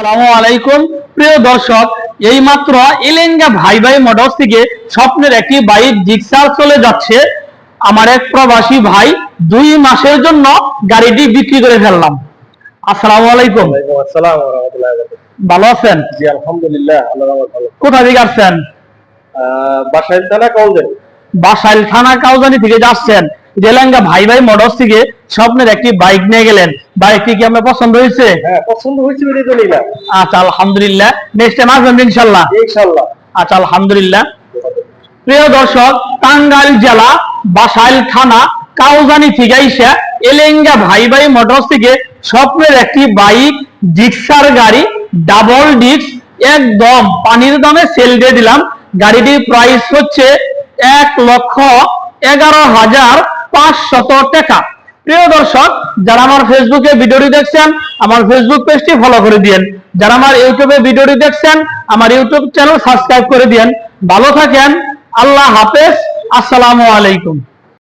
আসসালামু আলাইকুম প্রিয় দর্শক, এইমাত্র এলেঙ্গা ভাই ভাই মোটরস থেকে স্বপ্নের একটি বাইক জিক্সার চলে যাচ্ছে। আমার এক প্রবাসী ভাই 2 মাসের জন্য গাড়িটি বিক্রি করে ফেললাম। আসসালামু আলাইকুম। ওয়ালাইকুম আসসালাম ওয়া রাহমাতুল্লাহি ওয়া বারাকাতুহু। ভালো আছেন? জি আলহামদুলিল্লাহ, আল্লাহর রহমতে ভালো। কোথা থেকে আসছেন? বাসাইল থানা কলজেন। বাসাইল থানা কাউজানি থেকে যাচ্ছেন। এলেঙ্গা ভাই ভাই মোটরস থেকে স্বপ্নের একটি বাইক নিয়ে গেলেন। বাইকটি কি আপনার পছন্দ হয়েছে? হ্যাঁ, পছন্দ হয়েছে বলেই তো নিলাম। আচ্ছা আলহামদুলিল্লাহ। নেক্সট টাইম আসবেন ইনশাআল্লাহ। ইনশাআল্লাহ। আচ্ছা আলহামদুলিল্লাহ। প্রিয় দর্শক, টাঙ্গাইল জেলা বাসাইল থানা কাউজানি থেকে এসে এলেঙ্গা ভাই ভাই মোটরস থেকে স্বপ্নের একটি বাইক জিক্সার গাড়ি ডাবল ডিস্ক একদম পানির দামে সেল দিয়ে দিলাম। গাড়িটির প্রাইস হচ্ছে 1,11,500 টাকা। প্রিয় দর্শক, যারা আমার ফেসবুকে ভিডিওটি দেখছেন আমার ফেসবুক পেজটি ফলো করে দিন। যারা আমার ইউটিউবে ভিডিওটি দেখছেন আমার ইউটিউব চ্যানেল সাবস্ক্রাইব করে দিন। ভালো থাকেন, আল্লাহ হাফেজ, আসসালামু আলাইকুম।